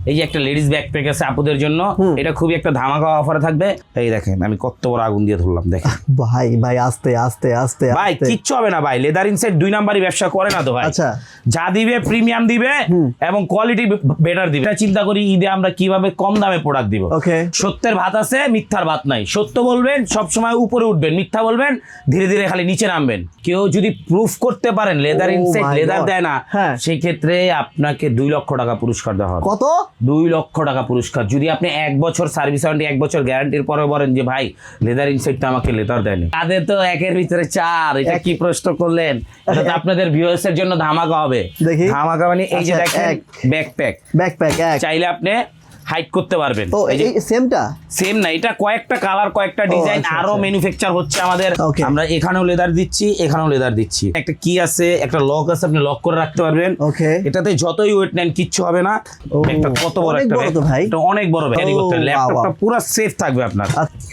এই যে একটা লেডিস ব্যাকপ্যাক আছে আপুদের জন্য, এটা খুবই একটা ধামাকা অফারে থাকবে। এই দেখেন আমি কত বড় আগুন দিয়ে ধরলাম, দেখেন ভাই ভাই আস্তে আস্তে আস্তে ভাই, কিচ্ছু হবে না ভাই। লেদার ইনসাইড 2 নাম্বারই ব্যবসা করে না তো ভাই। আচ্ছা, যা দিবে প্রিমিয়াম দিবে এবং কোয়ালিটি বেটার দিবে। এটা চিন্তা করি ঈদে আমরা কিভাবে কম দামে প্রোডাক্ট দিব। ওকে, সত্যের ভাত আছে, মিথ্যার ভাত নাই। সত্য বলবেন সবসময় উপরে উঠবেন, মিথ্যা বলবেন ধীরে ধীরে খালি নিচে নামবেন। কেউ যদি প্রুফ করতে পারেন লেদার ইনসাইড লেদার দেয় না, সেই ক্ষেত্রে আপনাকে 2 লক্ষ টাকা পুরস্কার দেওয়া হবে। কত? 2 লক্ষ টাকা পুরস্কার। যদি আপনি 1 বছর সার্ভিস ওয়ারেন্টি, 1 বছর গ্যারান্টির পরে বলেন যে ভাই লেদার ইনসাইডটা আমাকে লেদার দেয়নি, তাদের তো 1-এর ভিতরে 4। এটা কি প্রশ্ন করলেন? এটা তো আপনাদের ভিউয়ার্স এর জন্য ধামাকা হবে। দেখি ধামাকা মানে এই যে দেখেন ব্যাকপ্যাক চাইলে আপনি হাইড করতে পারবেন। এই সেমটা সেম না, এটা কয়েকটা কালার, কয়েকটা ডিজাইন, আরো ম্যানুফ্যাকচার হচ্ছে আমাদের। আমরা এখানেও লেদার দিচ্ছি, এখানেও লেদার দিচ্ছি। একটা কি আছে, একটা লক আছে, আপনি লক করে রাখতে পারবেন। ওকে, এটাতে যতই ওয়েট নেন কিচ্ছু হবে না। একটা কত বড় একটা ব্যাগ, এটা অনেক বড় ব্যাগ, ক্যারি করতে ল্যাপটপটা পুরো সেফ থাকবে আপনার।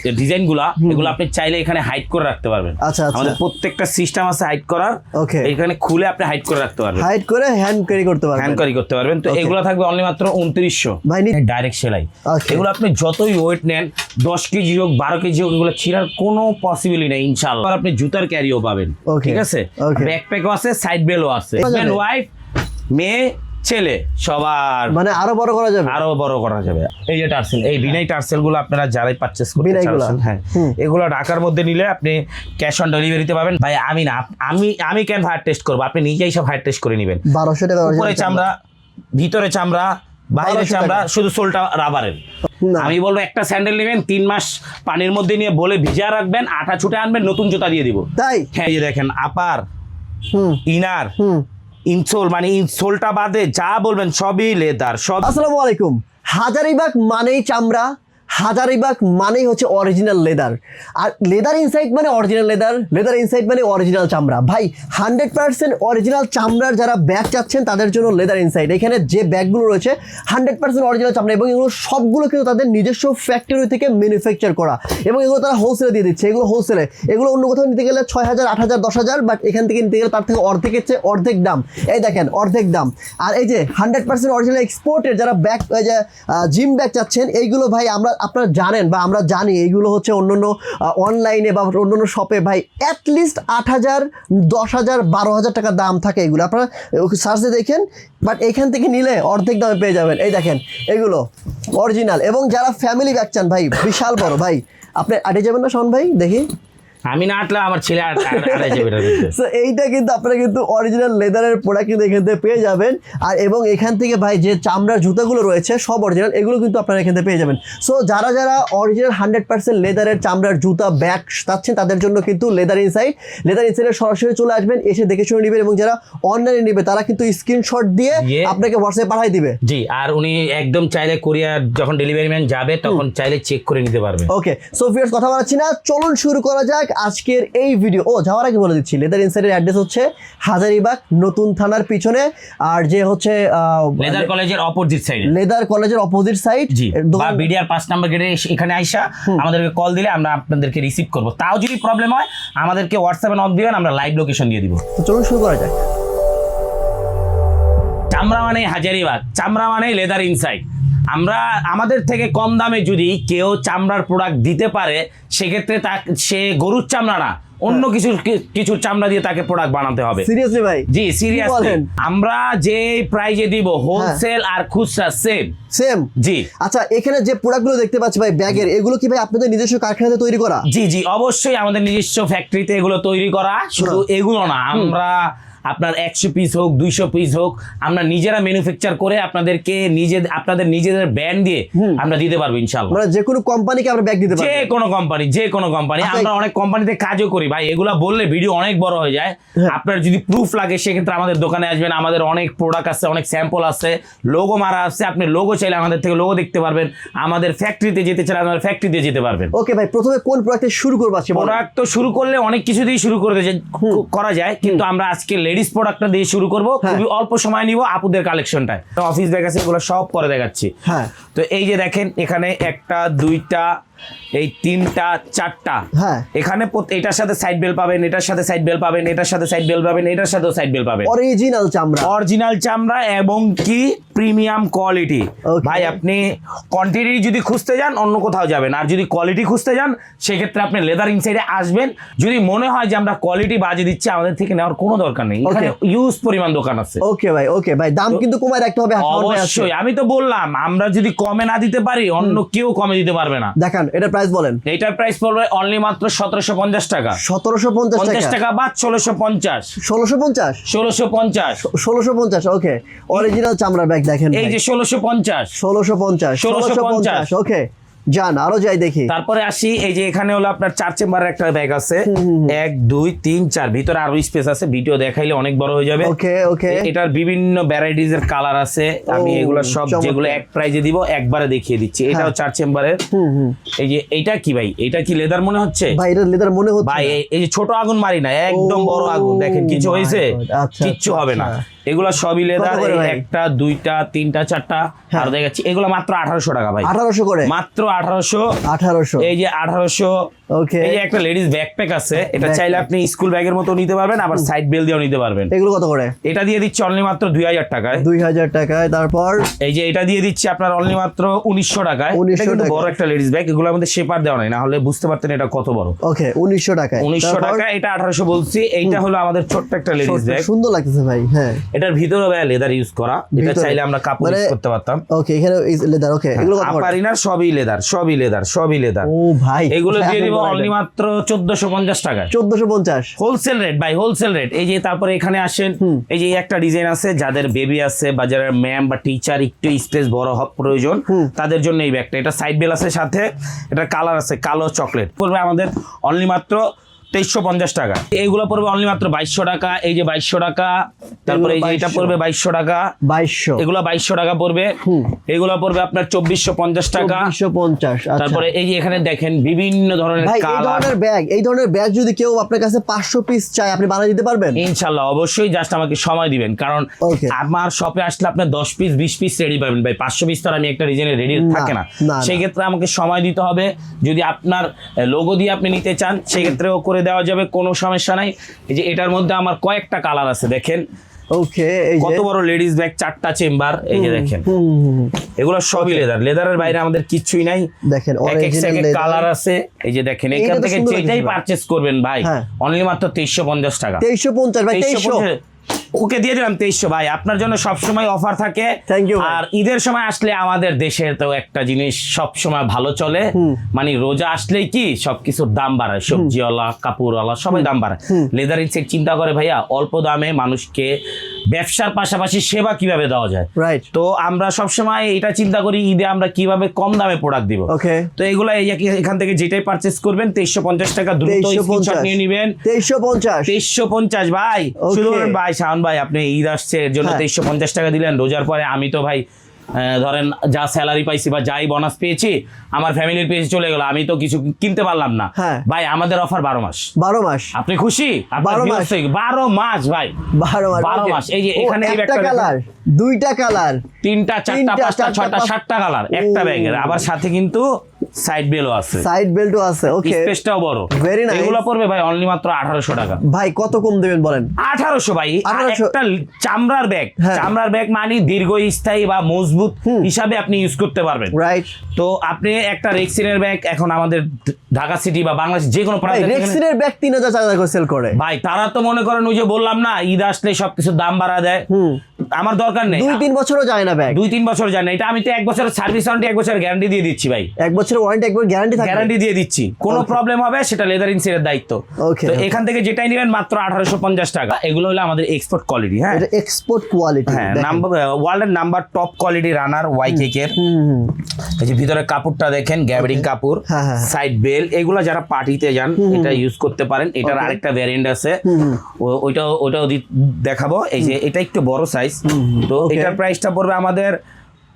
এই ডিজাইনগুলো এগুলো আপনি চাইলে এখানে হাইড করে রাখতে পারবেন। আচ্ছা, আমাদের প্রত্যেকটা সিস্টেম আছে হাইড করার। ওকে, এখানে খুলে আপনি হাইড করে রাখতে পারবেন, হাইড করে হ্যান্ড ক্যারি করতে পারবেন, হ্যান্ড ক্যারি করতে পারবেন। তো এগুলো থাকবে অনলি মাত্র 2900 ভাই, ডাইরেক্ট সেলাই। এগুলো আপনি যতই ওয়েট নেন, 10 কেজি হোক 12 কেজি হোক, এগুলো ছিঁড়ার কোনো পসিবিলিটি নেই ইনশাআল্লাহ। আপনি জুতার ক্যারিও পাবেন, ঠিক আছে? ব্যাকপ্যাকও আছে, সাইড বেলও আছে। হাজবেন্ড ওয়াইফ, মেয়ে ছেলে সবার, মানে আরো বড় করা যাবে, আরো বড় করা যাবে। এই যে টার্সেল, এই বিনাই টার্সেল গুলো আপনারা যারাই পারচেজ করতে চাচ্ছেন, হ্যাঁ, এগুলো ঢাকার মধ্যে নিলে আপনি ক্যাশ অন ডেলিভারিতে পাবেন। ভাই আমি না, আমি কেন ফায়ার টেস্ট করবো? আপনি নিজেই সব ফায়ার টেস্ট করে নেবেন। 1200 টাকা উপরে চামড়া, ভিতরে চামড়া, বাইরে চামড়া, শুধু সোলটা রাবারের। আমি বলবো একটা স্যান্ডেল নেবেন, 3 মাস পানির মধ্যে নিয়ে বলে ভিজা রাখবেন, আঠা ছুটে আনবেন, নতুন জুতা দিয়ে দিব। তাই? হ্যাঁ, এই যে দেখেন আপার, ইনার, ইনসোল, মানে ইনসোলটা বাদে যা বলবেন সবই লেদার সব। আসসালামু আলাইকুম। হাজারিবাগ মানেই চামড়া, হাজারিবাগ মানেই হচ্ছে অরিজিনাল লেদার। আর লেদার ইনসাইড মানে অরিজিনাল লেদার, লেদার ইনসাইড মানে অরিজিনাল চামড়া। ভাই 100% অরিজিনাল চামড়ার যারা ব্যাগ চাচ্ছেন তাদের জন্য লেদার ইনসাইড। এখানে যে ব্যাগগুলো রয়েছে 100% অরিজিনাল চামড়া, এবং এগুলো সবগুলো কিন্তু তাদের নিজস্ব ফ্যাক্টরি থেকে ম্যানুফ্যাকচার করা, এবং এগুলো তারা হোলসেলে দিয়ে দিচ্ছে। এগুলো হোলসেলে, এগুলো অন্য কোথাও নিতে গেলে 6000, 8000, 10000, বাট এখান থেকে নিতে গেলে তার থেকে অর্ধেকের চেয়ে অর্ধেক দাম। এই দেখেন অর্ধেক দাম। আর এই যে 100% অরিজিনাল এক্সপোর্টের যারা ব্যাগ, এই যে জিম ব্যাগ চাচ্ছেন, এইগুলো ভাই আপনারা জানেন বা আমরা জানি এইগুলো হচ্ছে অন্যান্য অনলাইনে বা অন্যান্য শপে ভাই অ্যাটলিস্ট 8000, 10000, 12000 টাকা দাম থাকে এগুলো। আপনারা সার্চে দেখেন, বাট এখান থেকে নিলে অর্ধেক দামে পেয়ে যাবেন। এই দেখেন এগুলো অরিজিনাল। এবং যারা ফ্যামিলি ব্যাগ চান ভাই, বিশাল বড়, ভাই আপনি আটে যাবেন না শোন ভাই? দেখি আমি না আটলে আমার ছেলে আটে যাবে। সো এইটা কিন্তু আপনারা কিন্তু অরিজিনাল লেদারের প্রোডাক্ট কিন্তু এখান থেকে পেয়ে যাবেন। আর এবং এখান থেকে ভাই যে চামড়ার জুতাগুলো রয়েছে সব অরিজিনাল, এগুলো কিন্তু আপনারা এখান থেকে পেয়ে যাবেন। সো যারা অরিজিনাল 100% লেদারের চামড়ার জুতা ব্যাগ চাচ্ছেন তাদের জন্য কিন্তু লেদার ইনসাইডে সরাসরি চলে আসবেন, এসে দেখে শুনে নেবেন। এবং যারা অনলাইনে নেবে তারা কিন্তু স্ক্রিনশট দিয়ে আপনাকে হোয়াটসঅ্যাপে পাঠিয়ে দিবে। জি, আর উনি একদম চাইলে কুরিয়ার যখন ডেলিভারি ম্যান যাবে তখন চাইলে চেক করে নিতে পারবে। ওকে, সো ভিউয়ার্স কথা বলাচ্ছি না, চলুন শুরু করা যাক আজকের এই ভিডিও। যাওয়ার আগে বলে দিচ্ছি লেদার ইনসাইডের অ্যাড্রেস হচ্ছে হাজারিবাগ নতুন থানার পিছনে, আর যে হচ্ছে লেদার কলেজের অপোজিট সাইডে, লেদার কলেজের অপোজিট সাইড, জি, বা বিডিআর 5 নাম্বার গেটে এখানে আইসা আমাদেরকে কল দিলে আমরা আপনাদেরকে রিসিভ করব। তাও যদি প্রবলেম হয় আমাদেরকে হোয়াটসঅ্যাপে নক দিবেন, আমরা লাইভ লোকেশন দিয়ে দিব। তো চলুন শুরু করা যাক। চামড়া মানে হাজারিবাগ, চামড়া মানে লেদার ইনসাইড। আমাদের থেকে কম দামে যদি কেউ চামড়ার প্রোডাক্ট দিতে পারে, সেক্ষেত্রে সে গরুর চামড়া না, অন্য কিছু চামড়া দিয়ে তাকে প্রোডাক্ট বানাতে হবে। সিরিয়াসলি ভাই? জি সিরিয়াসলি। আমরা যে প্রাইজে দিব হোলসেল আর খুচরা সেম। জি, আচ্ছা, এখানে যে প্রোডাক্টগুলো দেখতে পাচ্ছি ভাই ব্যাগের, এগুলো কি ভাই আপনাদের নিজস্ব কারখানাতে তৈরি করা? জি জি, অবশ্যই আমাদের নিজস্ব ফ্যাক্টরিতে এগুলো তৈরি করা। শুধু এগুলো না, আমরা আপনার 100 পিস হোক 200 পিস হোক আমরা নিজেরা ম্যানুফ্যাকচার করে আপনাদের নিজেদের ব্র্যান্ড দিয়ে আমরা দিতে পারবো ইনশাআল্লাহ। মানে যে কোনো কোম্পানিকে আমরা ব্যাগ দিতে পারবো, যে কোনো কোম্পানি। আমরা অনেক কোম্পানিতে কাজও করি ভাই, এগুলা বললে ভিডিও অনেক বড় হয়ে যায়। আপনার যদি প্রুফ লাগে সেক্ষেত্রে আমাদের দোকানে আসবেন, আমাদের অনেক প্রোডাক্ট আছে, অনেক স্যাম্পল আছে, লোগো মারা আছে। আপনি লোগো চাইলে আমাদের থেকে লোগো দেখতে পারবেন, আমাদের ফ্যাক্টরিতে যেতে চাইলে আমাদের ফ্যাক্টরিতে যেতে পারবেন। ওকে ভাই, প্রথমে কোন প্রোডাক্টে শুরু করব? প্রোডাক্ট তো শুরু করলে অনেক কিছু দিয়ে শুরু করা যায়, কিন্তু আমরা আজকে লেডিস প্রোডাক্টটা দিয়ে শুরু করব। খুবই অল্প সময় নিব আপুদের কালেকশনটায়। অফিস ব্যাগ আছে, এগুলো সব পরে দেখাচ্ছি। হ্যাঁ, তো এই যে দেখেন এখানে 1, 2, এই 3টা 4টা, হ্যাঁ এখানে এটার সাথে সাইড বেল পাবেন, এটার সাথে সাইড বেল পাবেন, এটার সাথে সাইড বেল পাবেন, এটার সাথেও সাইড বেল পাবেন। অরিজিনাল চামড়া, অরিজিনাল চামড়া এবং কি প্রিমিয়াম কোয়ালিটি। Okay. ভাই আপনি কোয়ান্টিটি যদি খুঁজতে যান অন্য কোথাও যাবেন, আর যদি কোয়ালিটি খুঁজতে যান সেক্ষেত্রে আপনি লেদার ইনসাইডে আসবেন। যদি মনে হয় যে আমরা কোয়ালিটি বাজে দিচ্ছি, আমাদের থেকে নেওয়ার কোনো দরকার নেই, এখানে ইউজ পরিমাণ দোকান আছে। ওকে ভাই, ওকে ভাই, দাম কিন্তু কমায় রাখতে হবে। অবশ্যই, আমি তো বললাম আমরা যদি কমে না দিতে পারি অন্য কেউ কমে দিতে পারবে না। দেখান এটা প্রাইস বলেন। এইটার প্রাইস পড়বে অনলি মাত্র 1750 টাকা। 1750 50 টাকা, টাকা বাদ 1650। 1650, 1650 1650। ওকে, অরিজিনাল চামড়ার ব্যাগ দেখেন এই যে 1650। 1650, 1650। ওকে, যান আরো যাই দেখি। তারপরে আসি, এই যে এখানে হলো আপনার 4 চেম্বারের একটা ব্যাগ আছে, 1 2 3 4, ভিতরে আরো স্পেস আছে, ভিডিও দেখাইলে অনেক বড় হয়ে যাবে। ওকে ওকে, এটার বিভিন্ন ভ্যারাইটিস এর কালার আছে, আমি এগুলো সব চমৎকার। যেগুলো এক প্রাইজে দিব একবারে দেখিয়ে দিচ্ছি। এটাও 4 চেম্বারের। এই যে এইটা কি ভাই, এটা কি লেদার মনে হচ্ছে? ভাই এটা লেদার মনে হচ্ছে ভাই না। এই যে ছোট আগুন মারি না, একদম বড় আগুন, দেখেন কিছু my হয়েছে? God, আচ্ছা, কিচ্ছু আচ্ছা, হবে না। আচ্ছা। এগুলা সবই লেদার, কত করে ভাই? একটা 2টা 3টা 4টা আর দেখাচ্ছি। এগুলো মাত্র 1800 টাকা ভাই, 1800 করে, মাত্র 1800। 1800। এই যে 1800। ওকে, এই যে একটা লেডিস ব্যাকপ্যাক আছে, এটা Backpack। চাইলে আপনি স্কুল ব্যাগের মতো নিতে পারবেন, আবার সাইড বেল দিয়েও নিতে পারবেন। এগুলো কত করে? এটা দিয়ে দিচ্ছি অনলি মাত্র 2000 টাকায়। 2000 টাকায়। তারপর এই যে এটা দিয়ে দিচ্ছি আপনার অনলি মাত্র 1900 টাকায়। 1900 এটা কিন্তু টাকায়। বড় একটা লেডিস ব্যাগ, এগুলোর মধ্যে শেপার দেওয়া নাই, না হলে বুঝতে পারতেন এটা কত বড়। ওকে, 1900 টাকায়। 1900 তারপর? টাকা, এটা 1800 বলছি। এইটা হলো আমাদের ছোট্ট একটা লেডিস ব্যাগ, সুন্দর লাগতেছে ভাই। হ্যাঁ, এটার ভিতরে ভাই লেদার ইউজ করা, এটা ভিতরে। চাইলে আমরা কাপড় মানে- ইউজ করতে পারতাম। ওকে, এখানে লেদার। ওকে, এগুলো কত করে? আপার ইনার সবই লেদার, সবই লেদার, সবই লেদার। ও ভাই, এগুলো দিয়ে এখন দিব বলেন। অনলি মাত্র 1450 টাকায়। 1450। হোলসেল রেট ভাই, হোলসেল রেট। এই যে তারপরে এখানে আসেন, এই যে একটা ডিজাইন আছে, যাদের বেবি আছে বা যারা ম্যাম বা টিচার একটু স্পেস বড় প্রয়োজন, তাদের জন্য এই ব্যাগটা। এটা সাইড বেল আছে সাথে, এটা কালার আছে কালো চকলেট, পড়বে আমাদের অনলি মাত্র 2350 টাকা। এইগুলো পড়বে অনলি মাত্র 2200 টাকা। এই যে 2200 টাকা। তারপরে এই যে এটা পড়বে 2200 টাকা। 2200। এগুলো 2200 টাকা পড়বে। এগুলো পড়বে আপনার 2450 টাকা। 2450। আচ্ছা। তারপরে এই যে এখানে দেখেন বিভিন্ন ধরনের ভাই এই কালার। ধরনের ব্যাগ, এই ধরনের ব্যাগ যদি কেউ আপনার কাছে 500 পিস চায়, আপনি বানিয়ে দিতে পারবেন? ইনশাল্লাহ, অবশ্যই, জাস্ট আমাকে সময় দিবেন, কারণ Okay. আমার শপে আসলে আপনার 10 পিস 20 পিস রেডি পাবেন ভাই। 500 পিস তো আর আমি একটা ডিজাইনে রেডি থাকে না, না। সেই ক্ষেত্রে আমাকে সময় দিতে হবে। যদি আপনার লোগো দিয়ে আপনি নিতে চান সেক্ষেত্রেও করে দেওয়া যাবে, কোনো সমস্যা নাই। এই যে এটার মধ্যে আমার কয়েকটা কালার আছে, দেখেন ওকে, এই যে কত বড় লেডিস ব্যাগ, 4টা চেম্বার। এই যে দেখেন, এগুলো সবই লেদার, লেদারের বাইরে আমাদের কিচ্ছুই নাই। দেখেন এক এক original সেকেন্ড leather। কালার আছে। এই যে দেখেন, এইটা এখান তো থেকে সুন্দর যেটাই লাগছে ভাই। পারচেজ করবেন ভাই, হ্যাঁ। অনলি মাত্র 2350 টাকা। 2350 ভাই, 2300। ওকে দিয়ে দিলাম 2300 ভাই। আপনার জন্য সব সময় অফার থাকে। Thank you ভাই। আর ঈদের সময় আসলে আমাদের দেশের তো একটা জিনিস সব সময় ভালো চলে, মানে রোজা আসলেই কি সবকিছুর দাম বাড়ায়, সবজিওয়ালা কাপড়ওয়ালা সবাই দাম বাড়ায়। লেদার ইনসেট চিন্তা করে ভাইয়া অল্প দামে মানুষকে ব্যবসার পাশাপাশি সেবা কিভাবে দেওয়া যায়। রাইট। তো আমরা সব সময় এটা চিন্তা করি ঈদে আমরা কিভাবে কম দামে প্রোডাক্ট দিব। ওকে, তো এগুলা এখান থেকে যেটাই পারচেজ করবেন 2350 টাকা, দ্রুত স্ক্রিনশট নিয়ে নেবেন। 2350। 2350 ভাই। Okay. শুধু বলেন ভাই শাওন ভাই, আপনি ঈদ আসছে এর জন্য হ্যাঁ। 2350 টাকা দিলেন। রোজার পরে আমি তো ভাই ধরেন যা স্যালারি পাইছি বা যাই বোনাস পেয়েছি আমার ফ্যামিলির পেয়েছি চলে গেল, আমি তো কিছু কিনতে পারলাম না। হ্যাঁ। ভাই আমাদের অফার 12 মাস। 12 মাস। আপনি খুশি? 12 মাস। 12 মাস ভাই, 12 মাস। 12 okay. মাস। এই যে ও, এখানে এই একটা ব্যাগটা কালার, দুইটা কালার, 3টা 4টা 3টা, 5টা 6টা 4টা, 7টা কালার একটা ও। ব্যাগের, আবার সাথে কিন্তু সাইড বেলও আছে, সাইড বেল্টও আছে। ওকে, স্পেসটাও বড়। Very nice. এগুলো পড়বে ভাই অনলি মাত্র 1800 টাকা। ভাই কত কম দেবেন বলেন? 1800 ভাই। আর 1800 একটা চামড়ার ব্যাগ, হ্যাঁ। চামড়ার ব্যাগ মানে দীর্ঘস্থায়ী বা মজবুত হিসাবে আপনি ইউজ করতে পারবেন। রাইট। তো আপনি একটা রেক্সিনের ব্যাগ এখন আমাদের ঢাকা সিটি বা বাংলাদেশ যে কোনো প্রান্তে থেকে রেক্সিনের ব্যাগ 3000 টাকা করে সেল করে ভাই, তারা তো মনে করেন ওই যে বললাম না ঈদ আসলে সবকিছু দাম বাড়া দেয়। আমার দরকার নেই, 2-3 বছরও যায় না ব্যাগ। 2-3 বছর জানি এটা, আমি তো 1 বছরের সার্ভিস ওয়ারেন্টি 1 বছরের গ্যারান্টি দিয়ে দিচ্ছি ভাই। 1 বছরের ওয়ারেন্টি, 1 বছর গ্যারান্টি থাকে। গ্যারান্টি দিয়ে দিচ্ছি, কোনো প্রবলেম হবে সেটা লেদার ইনসেটের দায়িত্ব। Okay, তো okay. এখান থেকে যেটাই নেবেন মাত্র 1850 টাকা। এগুলো হলো আমাদের এক্সপোর্ট কোয়ালিটি। হ্যাঁ, এটা এক্সপোর্ট কোয়ালিটি। হ্যাঁ, নাম্বার ওয়ার্ল্ডের নাম্বার টপ কোয়ালিটি রানার ওয়াইকেক এর। এই যে ভিতরে কাপড়টা দেখেন, গ্যাবার্ডিং কাপড়, হ্যাঁ, হ্যাঁ। সাইড বেল, এগুলো যারা পার্টিতে যান এটা ইউজ করতে পারেন। এটার Okay. আরেকটা ভ্যারিয়েন্ট আছে, ওইটাও দেখাবো। এই যে এটা একটু বড় সাইজ। তো Okay. এটার প্রাইসটা পড়বে আমাদের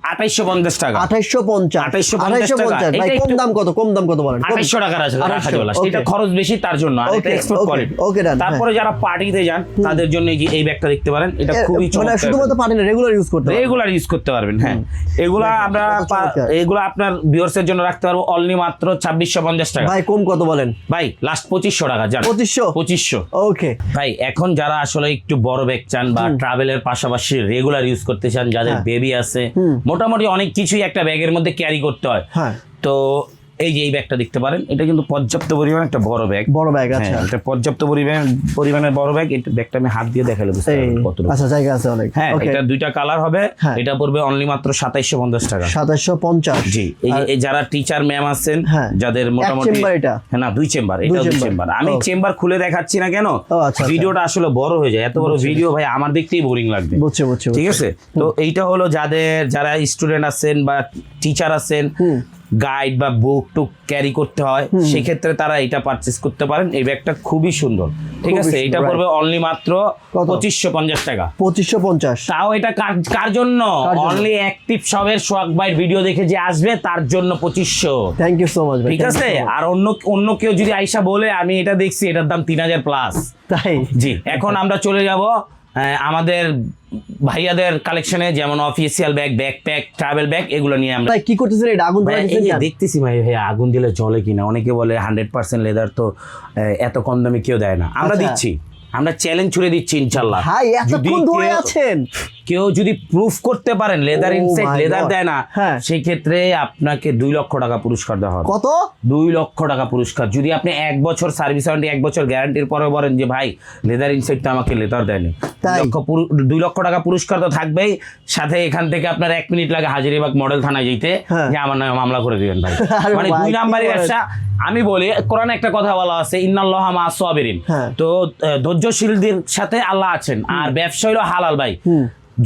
2850 টাকা। 2850 2850 টাকা। ভাই এটা কম একটু- দাম কত বলেন? 2800 টাকার আছে রাখা 2800, চলে okay. এটা খরচ বেশি তার জন্য, আর এটা Okay, export okay, quality. okay, done, তারপরে যারা পার্টিতে যান তাদের জন্য এই যে এই ব্যাগটা দেখতে পারেন, এটা খুবই মানে চমৎকার। শুধুমাত্র পার্টি না, রেগুলার ইউজ করতে পারবেন। রেগুলার ইউজ করতে পারবেন, হ্যাঁ। এগুলা আমরা চমৎকার। এগুলা আপনার ভিউয়ার্সের জন্য রাখতে পারবো অনলি মাত্র 2650 টাকা। ভাই কম কত বলেন? ভাই লাস্ট 2500 টাকা জান। 2500 ওকে। ভাই এখন যারা আসলে একটু বড় ব্যাগ চান বা ট্রাভেলের পাশাপাশি রেগুলার ইউজ করতে চান, যাদের হ্যাঁ। বেবি আছে, মোটামুটি অনেক কিছুই একটা ব্যাগের মধ্যে ক্যারি করতে হয়, হ্যাঁ তো এই যে এই ব্যাগটা দেখতে পারেন, এটা কিন্তু পর্যাপ্ত পরিমাণ একটা বড় ব্যাগ। বড় ব্যাগ, আচ্ছা। এটা পর্যাপ্ত পরিমাণের বড় ব্যাগ। এটা ব্যাগটা আমি হাত দিয়ে দেখালে বুঝতে পারবেন কতটুকু। আচ্ছা, জায়গা আছে অনেক। হ্যাঁ, ওকে, এটা দুইটা কালার হবে। হ্যাঁ। এটা পড়বে অনলি মাত্র 2750 টাকা। 2750। জি, এই যে এই যারা টিচার ম্যাম আছেন, হ্যাঁ। যাদের মোটামুটি চেম্বার এটা? হ্যাঁ, না, দুই চেম্বার, এটা দুই চেম্বার। চেম্বার। আমি ও। চেম্বার খুলে দেখাচ্ছি না কেন, আচ্ছা। ভিডিওটা আসলে বড় হয়ে যায়, এত বড় ভিডিও ভাই আমার দেখতেই বোরিং লাগবে। বুঝছি। ঠিক আছে, তো এইটা হলো যারা স্টুডেন্ট আছেন বা টিচার আছেন, গাইড বা বুক টুক ক্যারি করতে হয়, সেক্ষেত্রে তারা এটা পারচেজ করতে পারেন। এই ব্যাগটা খুবই সুন্দর, ঠিক খুবই আছে। সুন্দর, এটা right. পড়বে অনলি মাত্র কত? 2550 টাকা। 2550। তাও এটা কার জন্য? অনলি অ্যাক্টিভ শপের সোহাগ ভাইয়ের ভিডিও দেখে যে আসবে তার জন্য 2500। থ্যাংক ইউ সো মাচ ভাই। ঠিক আছে, আর অন্য কেউ যদি আইসা বলে আমি এটা দেখছি, এটার দাম 3000 প্লাস। তাই? জি, এখন আমরা চলে যাব আমাদের ভাইয়াদের কালেকশনে, যেমন official bag, backpack, travel bag, এগুলো নিয়ে আমরা ভাই কি করতেছেন? এটা আগুন ধরে ভাই, এই দিচ্ছেন যে কেন? দেখতেছি ভাই, আগুন দিলে জলে কিনা। অনেকে বলে 100% লেদার, তো এত কম দামে কেউ দেয় না। আমরা আচ্ছা। দিচ্ছি, আমরা চ্যালেঞ্জ ছুড়ে দিচ্ছি ইনশাল্লাহ। ভাই এতক্ষণ ধরে আছেন, কেউ যদি প্রুফ করতে পারেন leather Oh inside my leather God. দেয় না, হ্যাঁ। সেই ক্ষেত্রে আপনাকে 2 লক্ষ টাকা পুরস্কার দেওয়া হবে। কত? 2 লক্ষ টাকা পুরস্কার। যদি আপনি 1 বছর সার্ভিস ওয়ারেন্টি, 1 বছর গ্যারান্টির পরে বলেন যে ভাই লেদার ইনসাইডটা আমাকে লেদার দেয়নি, তাই? 2 লক্ষ টাকা পুরস্কার তো থাকবেই, সাথে এখান থেকে আপনার 1 মিনিট লাগে হাজারীবাগ মডেল থানায় যেতে, হ্যাঁ। যে আমার নামে মামলা করে দিবেন ভাই। আরে মানে ভাই, 2 কি নাম্বারের বলেন? ব্যবসা। আমি বলি, কোরআনে একটা কথা বলা আছে, ইন্নাল্লাহা মা'আস সাবিরিন। হ্যাঁ। তো ধৈর্যশীলদের সাথে আল্লাহ আছেন। আর ব্যবসা হলো হালাল ভাই।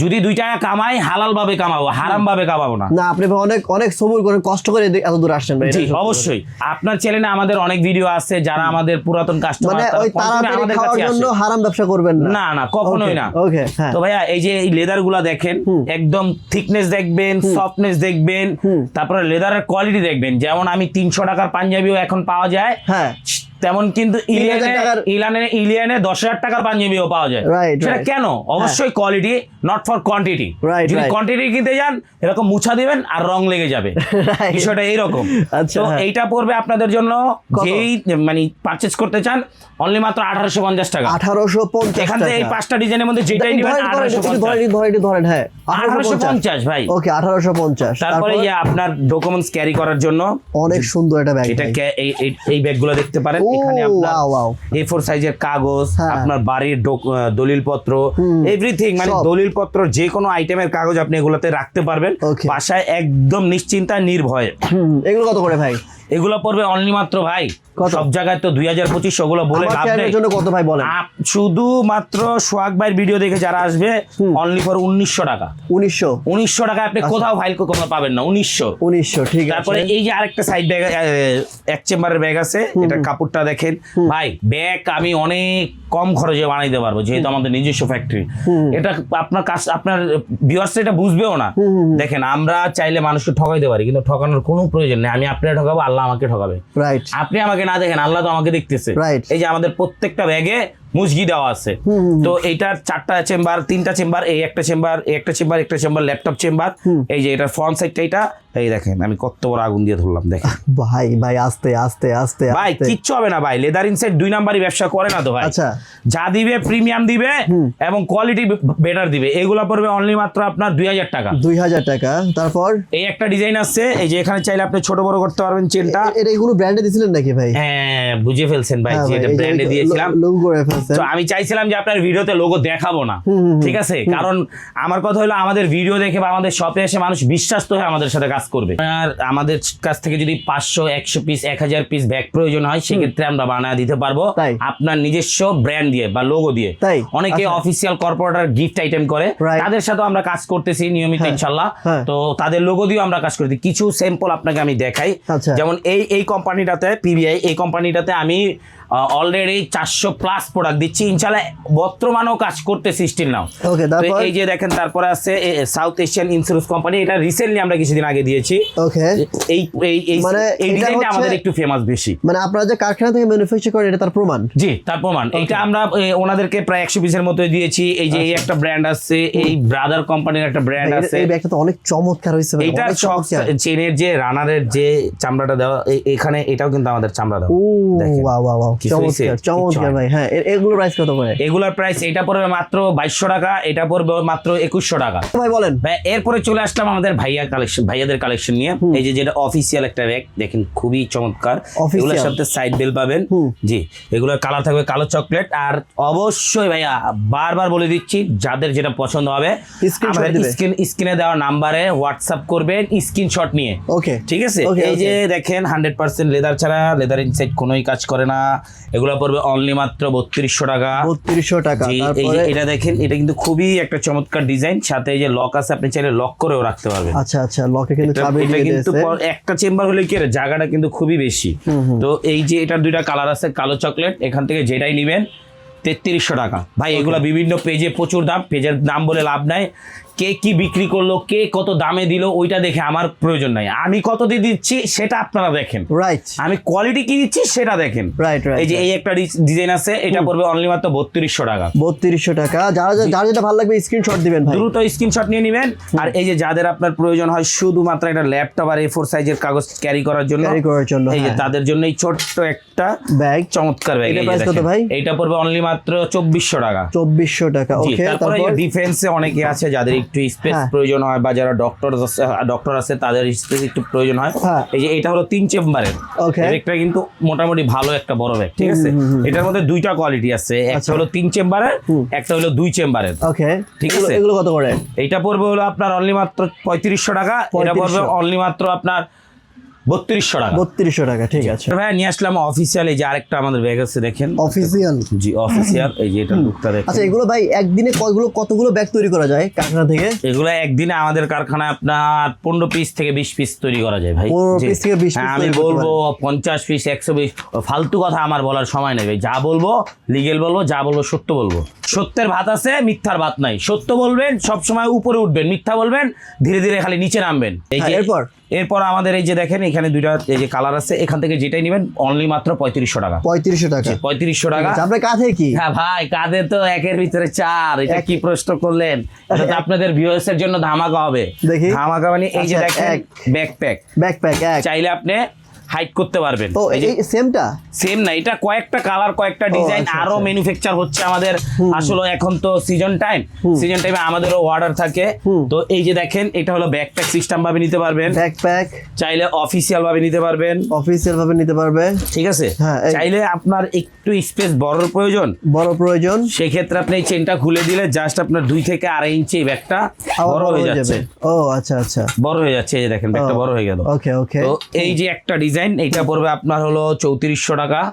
যদি 2 টাকা কামাই, হালাল ভাবে কামাবো, হারাম ভাবে কামাবো না। না, আপনি ভাই অনেক সবুর করে কষ্ট করে এত দূর আসছেন ভাই। জি, অবশ্যই। আপনার চ্যানেলে আমাদের অনেক ভিডিও আছে, যারা আমাদের পুরাতন কাস্টমার, মানে ওই তাড়াতাড়ি খাওয়ার জন্য হারাম ব্যবসা করবেন না। না, কখনোই না। ওকে, হ্যাঁ। তো ভাইয়া, এই যে এই লেদার গুলা দেখেন, একদম থিকনেস দেখবেন, সফটনেস দেখবেন, তারপরে লেদারের কোয়ালিটি দেখবেন। যেমন আমি 300 টাকার পাঞ্জাবিও এখন পাওয়া যায়, হ্যাঁ। তেমন কিন্তু 3000 টাকার- ইলিয়ানে 10,000 টাকার পাঞ্জাবিও পাওয়া যায়। Right, সেটা right. কেন? অবশ্যই quality, not for quantity. Right, যদি right. কোয়ান্টিটি কিনতে যান, এরকম মুছা দিবেন আর রং লেগে যাবে। Right. বিষয়টা এইরকম। আচ্ছা, তো হ্যাঁ। এইটা পড়বে আপনাদের জন্য, কত? যেই মানে পারচেজ করতে চান, অনলি মাত্র 1850 টাকা। 1850 এখান থেকে এই 5টা ডিজাইনের মধ্যে যেটাই নেবেন, 1850। ধরেন, হ্যাঁ। 1850 ভাই। ওকে, 1850। তারপরে যে আপনার ডকুমেন্টস ক্যারি করার জন্য অনেক সুন্দর একটা ব্যাগ। এটা এই ব্যাগগুলো দেখতে পারেন। ও, এখানে আপনার wow. A4 সাইজের কাগজ, হ্যাঁ। আপনার বাড়ির দলিলপত্র, এভরিথিং, মানে সব। দলিলপত্র, যে কোনো আইটেমের কাগজ আপনি এগুলোতে রাখতে পারবেন Okay. বাসায় একদম নিশ্চিন্তায়, নির্ভয়ে। এগুলো কত করে ভাই? এগুলো পড়বে অনলি মাত্র ভাই, কত? সব জায়গায় তো 2025 ওগুলো বলে আমার লাভ চ্যানেলের নেই। জন্য কত ভাই বলেন? শুধুমাত্র সোহাগ ভাইয়ের ভিডিও দেখে যারা আসবে, অনলি ফর 1900 টাকা। 1900 টাকা আপনি কোথাও ফাইল কোনো পাবেন না। 1900। ঠিক আছে। তারপরে এই যে আরেকটা সাইড ব্যাগ, এক চেম্বারের ব্যাগ আছে, এটা কাপড়টা দেখেন ভাই। ব্যাগ আমি অনেক কম খরচে বানাইতে পারবো, যেহেতু আমাদের নিজস্ব ফ্যাক্টরি। এটা আপনার ভিউয়ার্স এটা বুঝবেও না। দেখেন, আমরা চাইলে মানুষকে ঠকাইতে পারি, কিন্তু ঠকানোর কোনো প্রয়োজন নেই। আমি আপনারা ঠকাবো, আল্লাহ আমাকে ঠকাবে। রাইট। আপনি আমাকে না দেখেন, আল্লাহ তো আমাকে দেখতেছে। Right. এই যে আমাদের প্রত্যেকটা ব্যাগে মুজগি দেওয়া আছে। তো এইটার 4টা চেম্বার, 3টা চেম্বার, এই একটা চেম্বার, একটা চেম্বার, ল্যাপটপ চেম্বার। এই যে এটার ফ্রন্ট সাইডটা, এটা এই দেখেন, আমি কত বড় আগুন দিয়ে ধরলাম, দেখেন ভাই আস্তে আস্তে আস্তে ভাই, কিচ্ছু হবে না ভাই। লেদার ইনসাইড 2 নাম্বারই ব্যবসা করে না তো ভাই। আচ্ছা। যা দিবে প্রিমিয়াম দিবে এবং কোয়ালিটি বেটার দিবে। এগুলা পড়বে অনলি মাত্র আপনার 2000 টাকা। 2000 টাকা। তারপর এই একটা ডিজাইন আছে, এই যে এখানে চাইলে আপনি ছোট বড় করতে পারবেন চেনটা। এটা এগুলো ব্র্যান্ডে দিছিলেন নাকি ভাই? হ্যাঁ, বুঝে ফেলছেন ভাই, হ্যাঁ যে ভাই, এটা এই যে ব্র্যান্ডে দিয়েছিলাম। লোগো করে ফেলছেন। তো আমি চাইছিলাম যে আপনার ভিডিওতে লোগো দেখাবো না, ঠিক আছে? কারণ আমার কথা হলো, আমাদের ভিডিও দেখে বা আমাদের শপে এসে মানুষ বিশ্বাস্ত হয়ে আমাদের সাথে কাজ করবে। আর আমাদের কাছ থেকে যদি 500, 100 পিস, 1000 পিস ব্যাগ প্রয়োজন হয়, সেক্ষেত্রে আমরা বানায় দিতে পারবো তাই? আপনার নিজস্ব ব্র্যান্ড দিয়ে বা লোগো দিয়ে। তাই? অনেকে আচ্ছা। অফিসিয়াল কর্পোরেটর গিফট আইটেম করে, Right. তাদের সাথেও আমরা কাজ করতেছি নিয়মিত ইনশাল্লাহ। হ্যাঁ। তো তাদের লোগো দিয়েও আমরা কাজ করতেছি। কিছু স্যাম্পল আপনাকে আমি দেখাই। আচ্ছা। যেমন এই কোম্পানিটাতে, পিবিআই, এই কোম্পানিটাতে আমি অলরেডি 400+ প্রোডাক্ট দিচ্ছি ইনশাআল্লাহ, বর্তমানেও কাজ করতেছি স্টিল নাও। ওকে, তারপর এই যে দেখেন, তারপরে আছে সাউথ এশিয়ান ইন্স্যুরেন্স কোম্পানি, এটা রিসেন্টলি আমরা কিছুদিন আগে দিয়েছি। ওকে, এই এই এই মানে এই এটা ডিজাইনটা হচ্ছে- আমাদের একটু ফেমাস বেশি। মানে আপনারা যে কারখানা থেকে ম্যানুফ্যাকচার করেন এটা তার প্রমাণ। জি, তার প্রমাণ। এটা আমরা ওনাদেরকে প্রায় 100 পিসের মতো দিয়েছি। এই যে এই একটা ব্র্যান্ড আছে, এই ব্রাদার কোম্পানির একটা ব্র্যান্ড আছে। এই ব্যাগটা তো অনেক চমৎকার হয়েছে ভাই, এটা অনেক সব চমৎকার। চেনের যে রানারের যে চামড়াটা দেওয়া, এখানে এটাও কিন্তু আমাদের চামড়া দেওয়া। ও দেখেন। ওয়াও ওয়াও ওয়াও, কিছু হইছে? চমৎকার কিচ্ছু চমৎকার হয়নি। ভাই। হ্যাঁ, এগুলোর প্রাইস কত করে? এগুলার প্রাইস এটা পড়বে মাত্র 2200 টাকা, এটা পড়বে মাত্র 2100 টাকা। ভাই বলেন। ভাই এরপরে চলে আসলাম আমাদের ভাইয়াদের কালেকশন নিয়ে। এই যে যেটা অফিসিয়াল একটা ব্যাগ, দেখেন খুবই চমৎকার। Official। এগুলোর সাথে সাইড বেল পাবেন। জি, এগুলোর কালার থাকবে কালো চকলেট। আর অবশ্যই ভাইয়া বারবার বলে দিচ্ছি, যাদের যেটা পছন্দ হবে Screenshot আমাদের দিবে। স্ক্রিনে দেওয়া নাম্বারে হোয়াটসঅ্যাপ করবেন, স্ক্রিনশট নিয়ে। ওকে, ঠিক আছে। Okay, এই যে okay। দেখেন 100% লেদার ছাড়া, লেদার ইনসাইড কোনোই কাজ করে না। এগুলো পড়বে অনলি মাত্র 3200 টাকা। 3200 টাকা। জি, এই যে তারপরে এটা দেখেন, এটা কিন্তু খুবই একটা চমৎকার ডিজাইন, সাথে এই যে লক আছে, আপনি চাইলে লক করেও রাখতে পারবেন। আচ্ছা আচ্ছা, লকে কিন্তু এটা চাবি দিয়ে কিন্তু দিয়েছে। একটা চেম্বার হলে কি এর জায়গাটা কিন্তু খুবই বেশি। তো এই যে এটার দুইটা কালার আছে, কালো চকলেট, এখান থেকে যেটাই নেবেন 3300 টাকা। ভাই এগুলা বিভিন্ন পেজে প্রচুর দাম, পেজের দাম বলে লাভ নাই। কে কি বিক্রি করলো, কে কত দামে দিল, ওইটা দেখে আমার প্রয়োজন নাই। আমি কত দিয়ে দিচ্ছি সেটা আপনারা দেখেন, রাইট আমি কোয়ালিটি কি দিচ্ছি সেটা দেখেন। Right right. এই যে এই একটা ডিজাইন আছে, এটা পড়বে অনলি মাত্র 3200 টাকা। 3200 টাকা। যার যেটা ভালো লাগবে স্ক্রিনশট দিবেন ভাই। দ্রুত স্ক্রিনশট নিয়ে নেবেন। আর এই যে যাদের আপনার প্রয়োজন হয় শুধুমাত্র একটা ল্যাপটপ আর A4 সাইজের কাগজ ক্যারি করার জন্য, ক্যারি করার জন্য, এই যে হ্যাঁ। তাদের জন্য এই ছোট্ট একটা ব্যাগ, চমৎকার ব্যাগ। এটা price কত ভাই? এইটা পড়বে অনলি মাত্র 2400 টাকা। 2400 টাকা। জি, ওকে, তারপরে তারপর ডিফেন্সে অনেকে আছে যাদের একটু স্পেস হ্যাঁ। প্রয়োজন হয়, বা যারা ডক্টর আছে তাদের স্পেস একটু প্রয়োজন হয়। হ্যাঁ। এই যে এটা হলো 3 চেম্বারের। ওকে। ব্যাগটা কিন্তু মোটামুটি ভালো একটা বড় ব্যাগ, ঠিক আছে। এটার মধ্যে দুইটা কোয়ালিটি আছে, একটা হলো 3 চেম্বারের, একটা হলো 2 চেম্বারের। ওকে, ঠিক এগুলো- আছে। এগুলো কত করে? এইটা পড়বে হলো আপনার অনলি মাত্র 3500 টাকা। এটা পড়বে 3500 অনলি মাত্র আপনার 3200 টাকা। 3200 টাকা, ঠিক আছে। ভাই নিয়ে আসলাম অফিসিয়াল, এই যে আরেকটা আমাদের ব্যাগ আছে দেখেন। অফিসিয়াল। জি, অফিসিয়াল। এই যে এটা লুকটা দেখেন। আচ্ছা, এগুলো ভাই একদিনে কতগুলো ব্যাগ তৈরি করা যায় কারখানা থেকে? এগুলো একদিনে আমাদের কারখানায় আপনার 15 পিস থেকে 20 পিস তৈরি করা যায় ভাই। 15 জি। পিস থেকে 20 হ্যাঁ, পিস আমি তৈরি করতে বলবো 50 পিস 100 পিস, ফালতু কথা আমার বলার সময় নেই ভাই। যা বলবো লিগেল বলবো, যা বলবো সত্য বলবো। সত্যের ভাত আছে, মিথ্যার ভাত নাই। সত্য বলবেন, সব সময় উপরে উঠবেন। মিথ্যা বলবেন, ধীরে ধীরে খালি নিচে নামবেন। এই যে হ্যাঁ, এরপর আমাদের এই যে দেখেন, এখানে দুইটা এই যে কালার আছে, এখান থেকে যেটাই নেবেন অনলি মাত্র 3500 টাকা। 3500 টাকা। 3500 টাকা। আচ্ছা, আপনার কাছে কি? হ্যাঁ ভাই, কাঁধে তো একের ভিতরে 4। এটা কি প্রশ্ন করলেন? এটা তো আপনাদের ভিউয়ার্স এর জন্য ধামাকা হবে। দেখি। ধামাকা মানে এই যে আচ্ছা, দেখেন এক। ব্যাকপ্যাক, ব্যাকপ্যাক এক। চাইলে আপনি হাইড করতে পারবেন। ও, এই যে এই সেমটা? সেম না, এটা কয়েকটা কালার, কয়েকটা ডিজাইন, আচ্ছা, আরো আচ্ছা। ম্যানুফ্যাকচার হচ্ছে আমাদের। আসলে এখন তো সিজন টাইমে আমাদেরও অর্ডার থাকে। তো এই যে দেখেন, এটা হলো ব্যাকপ্যাক সিস্টেম ভাবে নিতে পারবেন, ব্যাকপ্যাক চাইলে অফিসিয়াল ভাবে নিতে পারবেন। অফিসিয়াল ভাবে নিতে পারবে। ঠিক আছে। হ্যাঁ, এই- চাইলে আপনার একটু স্পেস বড় প্রয়োজন, বড় প্রয়োজন, সেই ক্ষেত্রে আপনি এই চেনটা খুলে দিলে জাস্ট আপনার 2 থেকে 2.5 ইঞ্চি ব্যাগটা আবার বড় হয়ে যাচ্ছে। ও আচ্ছা আচ্ছা, বড় হয়ে যাচ্ছে, এই যে দেখেন ব্যাগটা বড় হয়ে গেল। ওকে ওকে। তো এই যে একটা ডিজাইন, এইটা পড়বে আপনার হলো 3400 টাকা।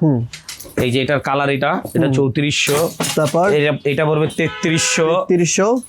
এই যে এটার কালার, এটা 3400। তারপর এটা পড়বে 3300। 3000।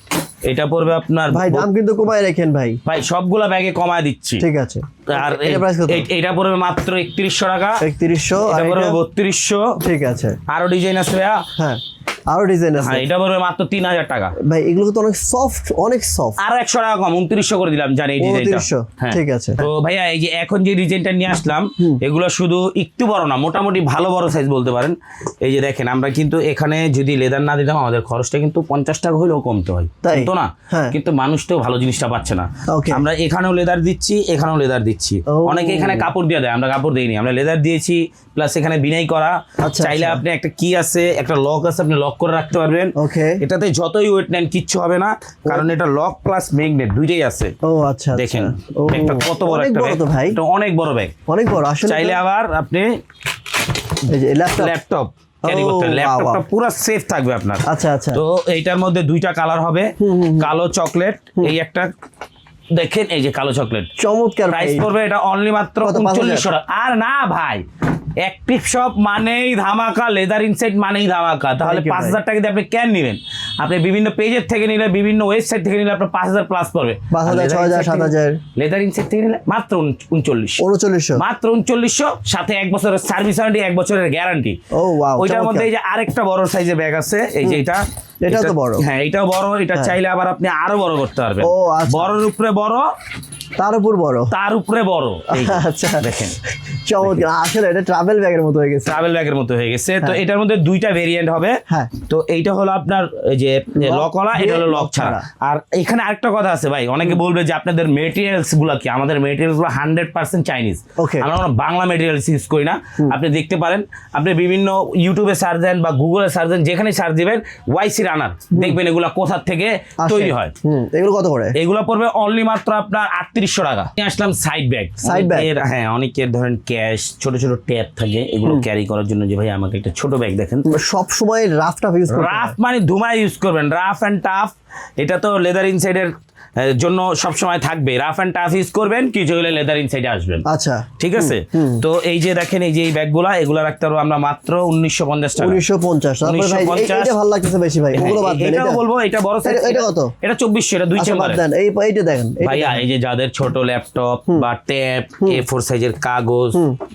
এটা পড়বে আপনার ভাই দাম কিন্তু কমায় রাখেন ভাই। ভাই সবগুলা ব্যাগে কমায় দিচ্ছি। ঠিক আছে। আর এটা প্রাইস কত? এটা পড়বে মাত্র 3100 টাকা। 3100। আর এটা পড়বে এটা? 3200। ঠিক আছে। আরো ডিজাইন আছে ভাইয়া। হ্যাঁ, আরো ডিজাইন আছে। হ্যাঁ, এটা পড়বে মাত্র 3000 টাকা। ভাই এগুলো তো অনেক সফট, অনেক সফট। আরো 100 টাকা কম, 2900 করে দিলাম, জানি এই ডিজাইনটা। 2900, ঠিক আছে। তো ভাইয়া এই যে এখন যে ডিজাইনটা নিয়ে আসলাম, এগুলো শুধু একটু বড় না, মোটামুটি ভালো বড় সাইজ বলতে পারেন। এই যে দেখেন, আমরা কিন্তু এখানে যদি লেদার না দিতাম আমাদের খরচটা কিন্তু 50 টাকা হলেও কমতে হয়, তাই? তো না। হ্যাঁ। কিন্তু মানুষ তো ভালো জিনিসটা পাচ্ছে না। Okay. আমরা এখানেও লেদার দিচ্ছি, এখানেও লেদার দিচ্ছি। ও। অনেকে এখানে কাপড় দিয়ে দেয়, আমরা কাপড় দিইনি, আমরা লেদার দিয়েছি, প্লাস এখানে বিনাই করা। আচ্ছা, চাইলে আচ্ছা। আপনি একটা কি আছে, একটা লক আছে, আপনি লক করে রাখতে পারবেন। ওকে। এটাতে যতই ওয়েট নেন কিচ্ছু হবে না, কারণ এটা লক প্লাস ম্যাগনেট দুইটাই আছে। ও আচ্ছা, দেখেন ও, একটা কত বড় অনেক একটা বড় ব্যাগ। তো ভাই, এটা অনেক বড় ব্যাগ। অনেক বড় আসলে। চাইলে আবার আপনি এই যে ল্যাপটপ। ল্যাপটপ ক্যারি ও, করতে, বাহ, ল্যাপটপটা বাহ। পুরো সেফ থাকবে আপনার। আচ্ছা আচ্ছা। তো এইটার মধ্যে দুইটা কালার হবে, কালো চকলেট, এই একটা দেখেন, এই যে কালো চকলেট। চমৎকার প্রাইস ভাই। পড়বে এটা অনলি মাত্র কত, 3900 টাকা। আর না ভাই, অ্যাক্টিভ শপ মানেই ধামাকা, লেদার ইনসাইড মানেই ধামাকা। তাহলে Thank you, 5,000 টাকা দিয়ে আপনি কেন নেবেন? আপনি বিভিন্ন পেজের থেকে নিলে, বিভিন্ন ওয়েবসাইট থেকে নিলে আপনার 5,000 প্লাস পড়বে। 5,000, 6,000, 7,000 লেদার ইনসাইড থেকে নিলে মাত্র 3900, 3900। মাত্র 3900, সাথে 1 বছরের সার্ভিস ওয়ারেন্টি, 1 বছরের গ্যারান্টি। ও ওয়াও, ওইটার মধ্যে এই যে আরেকটা বড় সাইজের ব্যাগ আছে, এই যে এটা, এটাও তো বড়। হ্যাঁ এটাও বড়, এটা চাইলে আবার আপনি আরো বড় করতে পারবেন। ও আচ্ছা। বড়র উপরে বড়, তার উপর বড়, তার উপরে বড়। এই যে, আচ্ছা দেখেন চমৎকার, আসলে এটা ট্রাভেল ব্যাগের মতো হয়ে গেছে। ট্রাভেল ব্যাগের মতো হয়ে গেছে। তো এটার মধ্যে দুইটা ভেরিয়েন্ট হবে। হ্যাঁ। তো এইটা হলো আপনার এই যে লকওয়ালা, এটা হলো লক ছাড়া। আর এখানে আরেকটা কথা আছে ভাই, অনেকে বলবে যে আপনাদের মেটেরিয়ালস গুলো কি, আমাদের মেটেরিয়ালস গুলো 100% চাইনিজ। Okay. আমরা কোনো বাংলা মেটেরিয়ালস ইউজ করি না। আপনি দেখতে পারেন, আপনি বিভিন্ন ইউটিউবে সার্চ দেন বা গুগলে সার্চ দেন, যেখানে সার্চ দিবেন ওয়াইসি রানার, দেখবেন এগুলা কোথা থেকে তৈরি হয়। এগুলো কত করে? এগুলো পড়বে অনলি মাত্র আপনার 3800 টাকা। নিয়ে আসলাম সাইড ব্যাগ। Side bag? হ্যাঁ, অনেকের ধরেন ক্যাশ, ছোট ছোট ট্যাব থাকে, এগুলো ক্যারি করার জন্য যে ভাই আমাকে একটা ছোট ব্যাগ দেখেন। সব সময় রাফ টাফ ইউজ করতে রাফ মানে ধুমায় ইউজ করবেন, রাফ অ্যান্ড টাফ। এটা তো লেদার ইনসাইডের জন্য সব সময় থাকবে। রাফ অ্যান্ড টাফ ইউজ করবেন, কিছু হলে লেদার ইনসাইডে আসবেন। আচ্ছা, ঠিক আছে। তো এই যে দেখেন, এই যে এই ব্যাগগুলা, এগুলা রাখতে পারবো আমরা মাত্র 1950 টাকা। 1950। তারপরে ভাই 1950 এইটা ভালো লাগতেছে বেশি ভাই, ওগুলো বাদ দেন। এটাও বলবো, এটা বড় সাইজ। এটা কত? এটা 2400, এটা 2 আচ্ছা বাদ চেম্বারের। দেন, এইটা দেখেন। ভাইয়া এই যে যাদের ছোট ল্যাপটপ বা ট্যাব, A4 সাইজের কাগজ,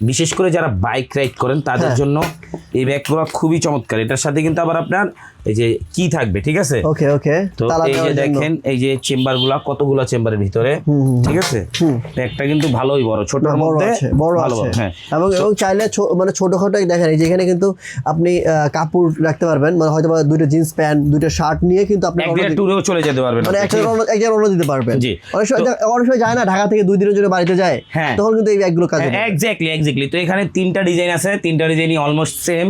বিশেষ করে যারা বাইক রাইড করেন তাদের জন্য এই ব্যাগগুলো খুবই চমৎকার। এটার সাথে কিন্তু আবার আপনার এই যে কি থাকবে, ঠিক আছে। ওকে ওকে। তো এই যে দেখেন, এই যে চেম্বারগুলো, কতগুলো চেম্বারের ভিতরে, ঠিক আছে। ব্যাগটা কিন্তু ভালোই বড়, ছোটর মধ্যে বড় ভালো আছে। বড়, হ্যাঁ। এবং চাইলে মানে ছোটখাটো দেখেন, এই যে এখানে কিন্তু আপনি কাপড় রাখতে পারবেন, মানে হয়তো বা দুইটা জিন্স প্যান্ট, দুইটা শার্ট নিয়ে কিন্তু আপনি একদিনের ট্যুরেও চলে যেতে পারবেন, মানে একটা অন্য দিতে পারবেন। জি। অনেক সময় যায় না, ঢাকা থেকে 2 দিনের জন্য বাড়িতে যায়, হ্যাঁ। তখন কিন্তু এই ব্যাগগুলো কাজে দেয়। এক্স্যাক্টলি। তো এখানে 3টা ডিজাইন আছে, 3টা ডিজাইনই অলমোস্ট সেম।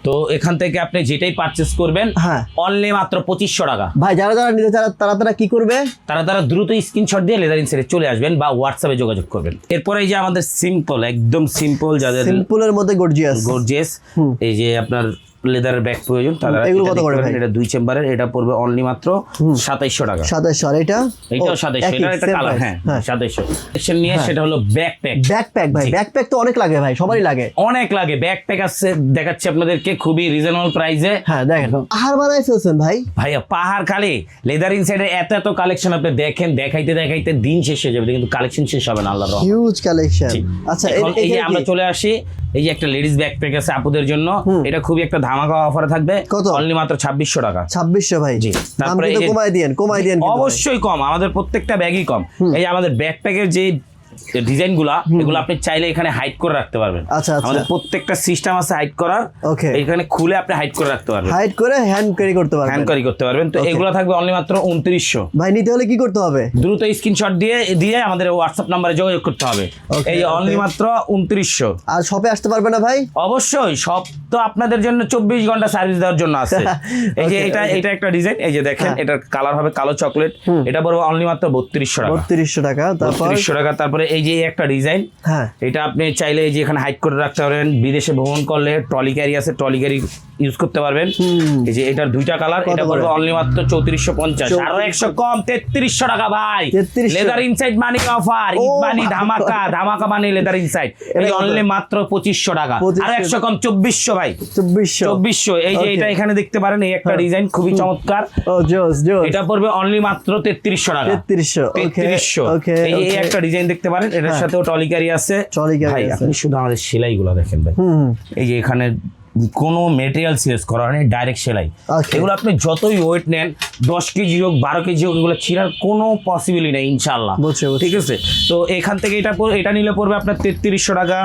তো এখান থেকে আপনি যেটাই পারচেজ করবেন, হ্যাঁ, অনলি মাত্র 2500 টাকা। ভাই যারা নিতে চায় তারা কি করবে? তারা দ্রুত স্ক্রিনশট দিয়ে লেদার ইনসাইডে চলে আসবেন বা হোয়াটসঅ্যাপে যোগাযোগ করবেন। এরপরে এই যে আমাদের সিম্পল, একদম সিম্পল, যাদের সিম্পলের মধ্যে গর্জিয়াস, এই যে আপনার লেদারের ব্যাগ প্রয়োজন, তারা এগুলো কত করে ভাই? এটা 2 চেম্বারের, এটা পড়বে অনলি মাত্র 2700 টাকা। 2700। আর এটাও 2700, একই, এটা একটা same কালার, price। হ্যাঁ 2700। সেকশন নিয়ে সেটা হলো ব্যাকপ্যাক। ব্যাকপ্যাক ভাই, ব্যাকপ্যাক তো অনেক লাগে ভাই, সবারই লাগে। অনেক লাগে। ব্যাকপ্যাক আছে, দেখাচ্ছি আপনাদেরকে খুবই রিজনেবল প্রাইসে। হ্যাঁ দেখেন, পাহাড় বানাই ফেলছেন ভাই। ভাইয়া পাহাড় খালি লেদার ইনসাইডে এত কালেকশন আপনি দেখেন, দেখাইতে দিন শেষ হয়ে যাবে, কিন্তু কালেকশন শেষ হবে না আল্লাহর রহমতে। Huge collection. আচ্ছা, এখন এই যে আমরা চলে আসি, এই যে একটা লেডিস ব্যাকপ্যাক আছে আপুদের জন্য, এটা খুবই একটা ধামাকা অফারে থাকবে। কত? অনলি মাত্র 2600 টাকা। 2600 ভাই। জি। দাম তারপরে কিন্তু এই যে- কমাই দিয়েন কিন্তু ভাই। অবশ্যই কম, আমাদের প্রত্যেকটা ব্যাগই কম। এই যে আমাদের ব্যাকপ্যাকের যে ডিজাইন গুলা, এগুলো আপনি চাইলে এখানে হাইড করে রাখতে পারবেন। আচ্ছা, আচ্ছা। আমাদের প্রত্যেকটা সিস্টেম আছে হাইড করার। ওকে। এখানে খুলে আপনি হাইড করে রাখতে পারবেন, হাইড করে হ্যান্ড ক্যারি করতে পারবেন। হ্যান্ড ক্যারি করতে পারবেন। তো এগুলো থাকবে অনলি মাত্র 2900। ভাই নিতে হলে কি করতে হবে? দ্রুত স্ক্রিনশট দিয়ে আমাদের হোয়াটসঅ্যাপ নাম্বারে যোগাযোগ করতে হবে। Okay, এই যে অনলি okay. মাত্র 2900। আর শপে আসতে পারবে না ভাই? অবশ্যই, সব তো আপনাদের জন্য 24 ঘন্টা সার্ভিস দেওয়ার জন্য আছে। এই যে Okay, এটা একটা ডিজাইন, এই যে দেখেন, এটার কালার হবে কালো চকলেট। এটা পড়বে অনলি মাত্র 3200 টাকা। 3200 টাকা। তারপর 3200 টাকা। তারপরে এই যে একটা ডিজাইন, হ্যাঁ, এটা আপনি চাইলে এই যে এখানে হাইড করে রাখতে পারবেন। বিদেশে ভ্রমণ করলে ট্রলি ক্যারি আছে, ট্রলি ক্যারি ইউজ করতে পারবেন। এই যে এটার 2টা কালার, এটা পড়বে অনলি মাত্র 3450। আরো 100 কম, 3300 টাকা ভাই। 3300 leather inside money offer, Eid money ধামাকা মানি লেদার ইনসাইড। এই অনলি মাত্র 2500 টাকা। আর 100 কম, 2400 ভাই। 2400। এই যে এটা এখানে দেখতে পারেন, এই একটা ডিজাইন খুবই চমৎকার। ও জোস। এটা পড়বে অনলি মাত্র 3300 টাকা। 3300। 3300। ওকে। এই একটা ডিজাইন দেখতে পারেন, এটার সাথেও ট্রলি ক্যারি আছে। ট্রলি ক্যারি ভাই আছে। আপনি শুধু আমাদের সেলাইগুলো দেখেন ভাই। এই যে এখানে কোনো মেটেরিয়াল ইউজ করা হয়নি, ডাইরেক্ট সেলাই। Okay. এগুলো আপনি যতই ওয়েট নেন, 10 কেজি হোক 12 কেজি হোক, এগুলো ছিঁড়ার কোনো পসিবিলিটি নেই ইনশাআল্লাহ। বুঝছি। ঠিক আছে। তো এখান থেকে এটা নিলে পড়বে আপনার 3300 টাকা।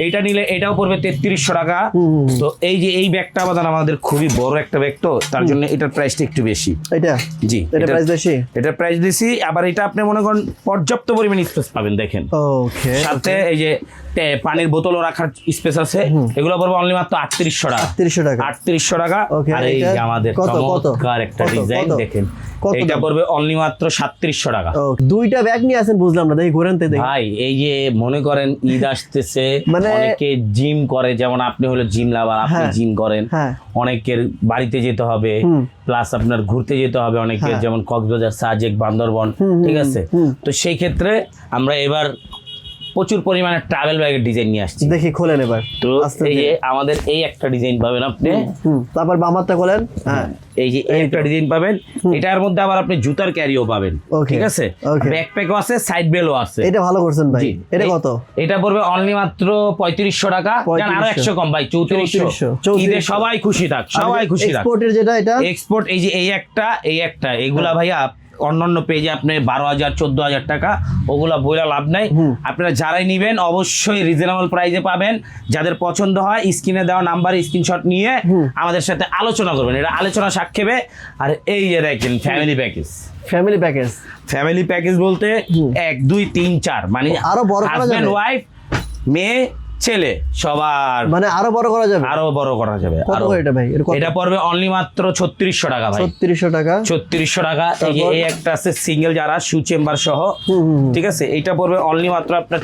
এইটা নিলে এটাও পড়বে 3300 টাকা। তো এই যে এই ব্যাগটা আমাদের খুবই বড় একটা ব্যাগ, তো তার জন্য এটার প্রাইসটা একটু বেশি। এটা জি, এটা প্রাইস বেশি। এটার প্রাইস বেশি। আবার এটা আপনি মনে করেন পর্যাপ্ত পরিমাণ স্পেস পাবেন, দেখেন। ওকে। সাথে এই যে পানির বোতলও রাখার স্পেস আছে। এগুলো পড়বে অনলি মাত্র 3800 টাকা। 3800 টাকা। 3800 টাকা। Okay, আর এই যে আমাদের কত? চমৎকার একটা ডিজাইন দেখেন, এটা পড়বে অনলি মাত্র 3700 টাকা। দুইটা ব্যাগ নিয়ে আসেন, বুঝলাম না, দেখি ঘুরেন তো দেখি। ভাই এই যে মনে করেন ঈদ আসতেছে, মানে অনেকে জিম করে, যেমন আপনি হলো জিম লাভার, আপনি জিম করেন। হ্যাঁ। অনেকের বাড়িতে যেতে হবে, প্লাস আপনার ঘুরতে যেতে হবে, অনেকের যেমন কক্সবাজার, সাজেক, বান্দরবন, ঠিক আছে। তো সেই ক্ষেত্রে আমরা এবার প্রচুর পরিমাণে ট্রাভেল ব্যাগের ডিজাইন নিয়ে আসছি। দেখি খোলেন এবার। তো এই যে আমাদের এই একটা ডিজাইন পাবেন আপনি, তারপর বামারটা খোলেন। হ্যাঁ, এই যে এই একটা ডিজাইন পাবেন, এটার মধ্যে আবার আপনি জুতার ক্যারিও পাবেন, ঠিক আছে, ব্যাকপ্যাকও আছে, সাইড বেলও আছে। এটা ভালো করছেন ভাই। এটা কত? এটা পড়বে অনলি মাত্র 3500 টাকা, আরো 100 কম ভাই, 3400। ঈদে সবাই খুশি থাক, সবাই খুশি থাক। এক্সপোর্টের যেটা, এটা এক্সপোর্ট, এই যে এই একটা এগুলা ভাইয়া অন্যান্য পেজে আপনি 12,000 14,000 টাকা, ওগুলা বইলা লাভ নাই। আপনারা যারাই নিবেন অবশ্যই রিজনেবল প্রাইসে পাবেন। যাদের পছন্দ হয় স্ক্রিনে দেওয়া নাম্বারে স্ক্রিনশট নিয়ে আমাদের সাথে আলোচনা করবেন, এটা আলোচনা সাক্ষেপে। আর এই যে দেখেন ফ্যামিলি প্যাকেজ, ফ্যামিলি প্যাকেজ বলতে 1 2 3 4 মানে আরো বড় করা যাবে, হাজবেন্ড ওয়াইফ মেয়ে ছেলে সবার, মানে আরো বড় করা যাবে, আরো বড় করা যাবে। কত করে এটা ভাই? এটা পড়বে অনলি মাত্র 3600 টাকা ভাই, 3600 টাকা, 3600 টাকা। এই যে এই একটা আছে সিঙ্গেল যারা শু চেম্বার সহ, ঠিক আছে, এটা পড়বে অনলি মাত্র আপনার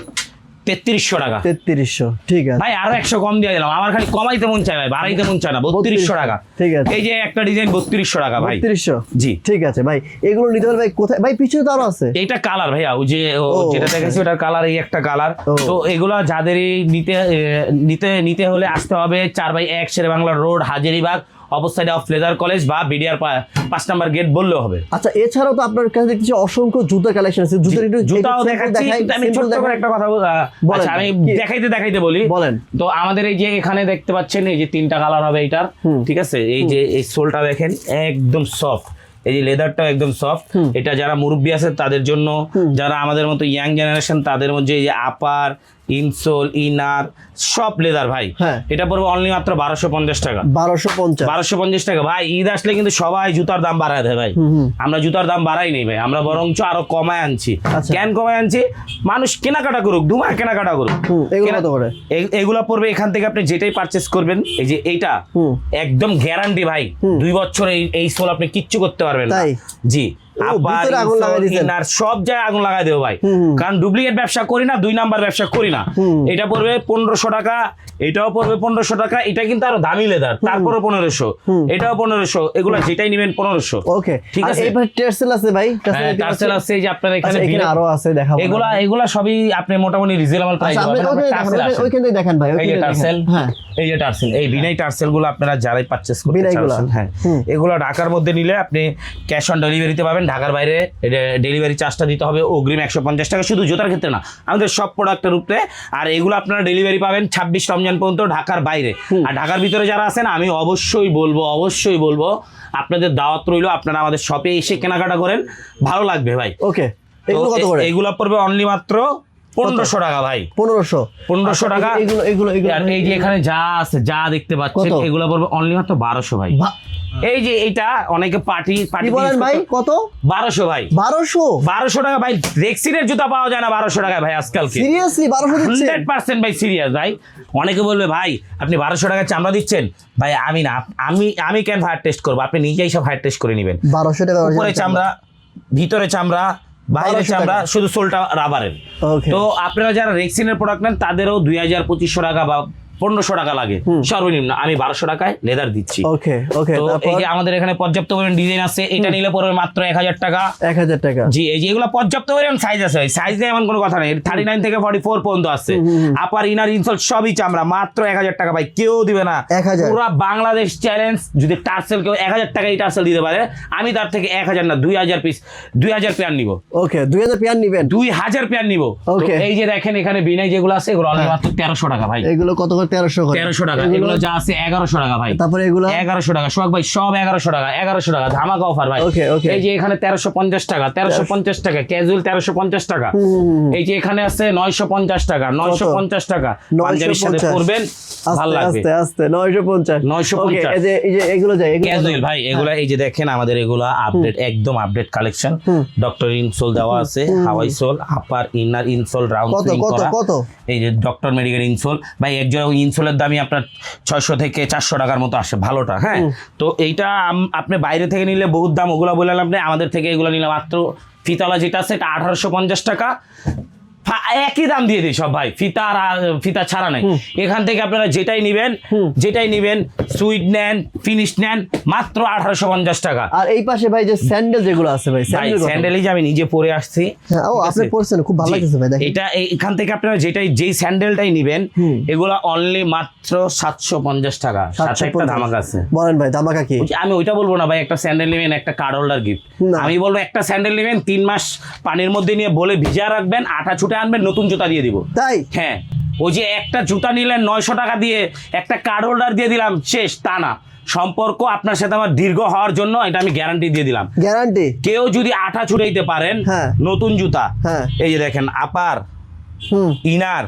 3300 টাকা। 3300, ঠিক আছে ভাই, আরো 100 কম দিয়ে দিলাম, আমার খালি কমাইতে মন চায় ভাই, বাড়াইতে মন চায় না। 3200 টাকা, ঠিক আছে। এই যে একটা ডিজাইন 3200 টাকা ভাই। 3200, জি ঠিক আছে ভাই। এগুলো নিতে হলে ভাই কোথায় ভাই? পিছনে তো আরো আছে। এইটা কালার ভাইয়া, ওই যে যেটা দেখাচ্ছি ওটার কালার, এই একটা কালার। তো এগুলা যাদেরই নিতে হলে আসতে হবে 4/1 Sherebangla road, Hazaribagh, opposite of leather college বা বিডিআর 5 নাম্বার গেট বললেও হবে। আচ্ছা, এছাড়াও তো আপনার কাছে দেখতেছি অসংখ্য জুতার কালেকশন আছে। জুতাও দেখাচ্ছি, কিন্তু আমি ছোট্ট করে একটা কথা আচ্ছা আমি দেখাইতে বলি। বলেন। তো আমাদের এই যে এখানে দেখতে পাচ্ছেন, এই যে 3টা কালার হবে এইটার, ঠিক আছে। এই যে এই সোলটা দেখেন একদম সফট, এই যে লেদারটাও একদম সফট। এটা যারা মুরব্বী আছে তাদের জন্য, যারা আমাদের মতো ইয়াং জেনারেশন তাদের মধ্যে, এই যে আপার ইনসোল ইনার সব লেদার ভাই। এটা পড়বে অনলি মাত্র 1250 টাকা। 1250 টাকা ভাই। ঈদ আসলে কিন্তু সবাই জুতার দাম বাড়ায় দেয় ভাই, আমরা জুতার দাম বাড়াই নেই ভাই, আমরা বরঞ্চ আরো কমায় আনছি। কেন কমায় আনছি? মানুষ কেনাকাটা করুক, দুমাস কেনাকাটা করুক। এগুলা পড়বে এখান থেকে আপনি যেটাই পারচেস করবেন, এই যে এইটা একদম গ্যারান্টি ভাই, 2 বছর এই সোল আপনি কিচ্ছু করতে পারবেন না। জি, সব জায়গায় আগুন লাগাই দেবো ভাই, কারণ ডুপ্লিকেট ব্যবসা করি না, 2 নাম্বার ব্যবসা করি না। এটা পড়বে 1500 টাকা, এটাও পড়বে 1500 টাকা। এটা কিন্তু আরো দামি লেদার, তারপরে 1500, এটাও 1500। এগুলো যেটাই নেবেন 1500। ওকে, ঠিক আছে। এবার টার্সেল আছে ভাই, টার্সেল আছে, এই যে আপনার এখানে আরো আছে, দেখাবো। এগুলা সবই আপনি মোটামুটি রিজনেবল প্রাইস পাবেন। ওইখান থেকে দেখেন ভাই, এই যে টার্সেল, এই যে টার্সেল, এই বিনাই টার্সেল গুলো আপনারা যারাই পারচেজ করতে চাচ্ছেন, হ্যাঁ, এগুলো ঢাকার মধ্যে নিলে আপনি ক্যাশ অন ডেলিভারিতে পাবেন। ঢাকার বাইরে ডেলিভারি চার্জটা দিতে হবে অগ্রিম 150 টাকা, শুধু জুতার ক্ষেত্রে না, আমাদের সব প্রোডাক্টের উপরে। আর এগুলো আপনারা ডেলিভারি পাবেন 26 রমজান পর্যন্ত ঢাকার বাইরে। আর ঢাকার ভিতরে যারা আছেন, আমি অবশ্যই বলবো আপনাদের দাওয়াত রইল, আপনারা আমাদের শপে এসে কেনাকাটা করেন, ভালো লাগবে ভাই। ওকে, এগুলো পড়বে অনলি মাত্র 1500 টাকা ভাই। 1500 টাকা। এই যে এখানে যা আছে, যা দেখতে পাচ্ছেন, এগুলো পড়বে অনলি মাত্র 1200 ভাই। এই যে এটা অনেকে পার্টি বলেন ভাই, কত? 1200 ভাই। 1200 টাকা ভাই। রেক্সিনের জুতা পাওয়া যায় না 1200 টাকায় ভাই আজকালকে। সিরিয়াসলি 1200 দিচ্ছেন? 100% ভাই, সিরিয়াস ভাই। অনেকে বলবে ভাই আপনি 1200 টাকা চামড়া দিচ্ছেন। ভাই আমি না, আমি কেন ফায়ার টেস্ট করবো? আপনি নিজেই সব ফায়ার টেস্ট করে নেবেন। 1200 টাকা উপরে চামড়া, ভিতরে চামড়া, বাইরে চামড়া, শুধু সোলটা রাবারের। তো আপনারা যারা রেক্সিনের প্রোডাক্ট নেন তাদেরও 2000-2500 টাকা বা 1500 টাকা লাগে সর্বনিম্ন। আমি 1200 টাকায় লেদার দিচ্ছি। ওকে। তো এই যে আমাদের এখানে পর্যাপ্ত পরিমাণ ডিজাইন আছে, এটা নিলে পড়বে মাত্র 1000 টাকা। 1000 টাকা। জি, এই যে এগুলো পর্যাপ্ত পরিমাণ সাইজ আছে, সাইজ নিয়ে এমন কোনো কথা নেই। 39 থেকে 44 পর্যন্ত আছে। আপার ইনার ইনসোল সবই চামড়া, মাত্র 1000 টাকা ভাই। কেউ দিবে না, পুরো বাংলাদেশ চ্যালেঞ্জ। যদি টার্সেল কেউ 1000 টাকায় টার্সেল দিতে পারে, আমি তার থেকে 1000 না 2000 পিস 2000 পেয়ার নিব। ওকে, 2000 পেয়ার নিবেন? 2000 পেয়ার নিব। এই যে দেখেন এখানে বিনাই যেগুলো আছে, এগুলো অনলি মাত্র 1300 টাকা ভাই। এগুলো কত করে? 1300 টাকা। এগুলো যা আছে 1100 টাকা ভাই। তারপরে এগুলো 1100 টাকা। সোহাগ ভাই সব 1100 টাকা, 1100 টাকা ধামাকা অফার ভাই। এই যে এখানে 1350 টাকা, 1350 টাকা ক্যাজুয়াল, 1350 টাকা। এই যে এখানে আছে 950 টাকা, 950 টাকা। পাঞ্জাবির সাথে পরবেন, ভালো লাগবে। আস্তে 950। এই যে এগুলো যায় ক্যাজুয়াল ভাই। এগুলা এই যে দেখেন আমাদের এগুলা আপডেট, একদম আপডেট কালেকশন। ডক্টর ইনসোল দেওয়া আছে, হাওয়াই সোল, আপার ইনার ইনসোল রাউন্ড ফিটিং করা। এই যে ডক্টর মেডিকেল ইনসোল ভাই, একজোড়া ইনসোলের দামই আপনার 600 থেকে 400 টাকার মতো আসে, ভালোটা। হ্যাঁ, তো এইটা আপনি বাইরে থেকে নিলে বহুত দাম, ওগুলা বললাম আপনি। আমাদের থেকে এগুলো নিলে মাত্র ফিতালা যেটা আছে এটা 1850 টাকা, একই দাম দিয়ে দিই সব ভাই, ফিতা আর ফিতা ছাড়া নাই। এখান থেকে আপনারা যেটাই নিবেন সুইট নেন, ফিনিশ নেন, মাত্র 1850 টাকা। আর এই পাশে ভাই যে স্যান্ডেল যেগুলো আছে ভাই, স্যান্ডেলই যে আমি নিজে পরে আসছি। ও আপনি পরছেন, খুব ভালো লাগতেছে ভাই দেখেন। এটা এখান থেকে আপনারা যেই স্যান্ডেলটাই নিবেন এগুলা অনলি মাত্র 750 টাকা, সাথে একটা ধামাকা আছে। বলেন ভাই ধামাকা কি? আমি ওইটা বলবো না ভাই, একটা স্যান্ডেল নেবেন, একটা কার্ড হোল্ডার গিফট। আমি বলবো একটা স্যান্ডেল নেবেন, 3 মাস পানির মধ্যে নিয়ে বলে ভিজা রাখবেন, আঠা ছুটে আনবেন, নতুন জুতা দিয়ে দিব। তাই? হ্যাঁ, ওই যে একটা জুতা নিলেন 900 টাকা দিয়ে, একটা কার্ড হোল্ডার দিয়ে দিলাম, শেষ, তা না। সম্পর্ক আপনার সাথে আমার দীর্ঘ হওয়ার জন্য এটা আমি গ্যারান্টি দিয়ে দিলাম। গ্যারান্টি? কেউ যদি আঠা ছুটাইতে পারেন, নতুন জুতা, এই যে দেখেন আপার, ইনার,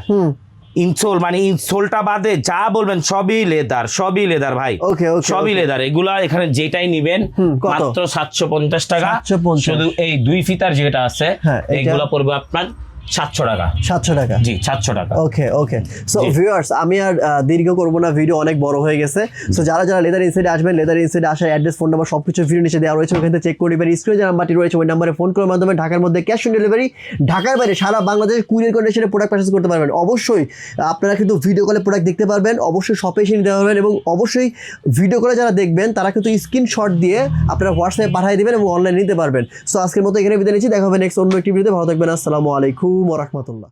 ইনসোল, মানে ইনসোলটা বাদে যা বলবেন সবই লেদার ভাই। সবই লেদার। এগুলা এখানে যেটাই নিবেন মাত্র 750 টাকা। শুধু এই 2 ফিতার যেটা আছে এইগুলা পড়বে আপনার 700 টাকা। 700 টাকা? জি, 700 টাকা। ওকে। সো ভিউয়ার্স, আমি আর দীর্ঘ করব না, ভিডিও অনেক বড় হয়ে গেছে। সো যারা লেদার ইনসাইডে আসবেন, লেদার ইনসাইডে আসার অ্যাড্রেস, ফোন নাম্বার সবকিছু ভিডিও নিচে দেওয়া রয়েছে, ওখান থেকে চেক করে নেবেন। স্ক্রিনে যে নাম্বারটি রয়েছে ওই নাম্বারে ফোন করার মাধ্যমে ঢাকার মধ্যে ক্যাশ অন ডেলিভারি, ঢাকার বাইরে সারা বাংলাদেশে কুরিয়ার কন্ডিশনে প্রোডাক্ট পারচেজ করতে পারবেন। অবশ্যই আপনারা কিন্তু ভিডিও কলে প্রোডাক্ট দেখতে পারবেন, অবশ্যই শপে এসে নিতে পারবেন, এবং অবশ্যই ভিডিও কলে যারা দেখবেন তারা কিন্তু স্ক্রিনশট দিয়ে আপনারা হোয়াটসঅ্যাপে পাঠিয়ে দিবেন এবং অনলাইনে নিতে পারবেন। সো আজকের মতো এখানে বিদায় নিচ্ছি, দেখা হবে নেক্সট অন্য একটি ভিডিওতে। ভালো থাকবেন, আসসালামু আলাইকুম ওয়া রাহমাতুল্লাহ।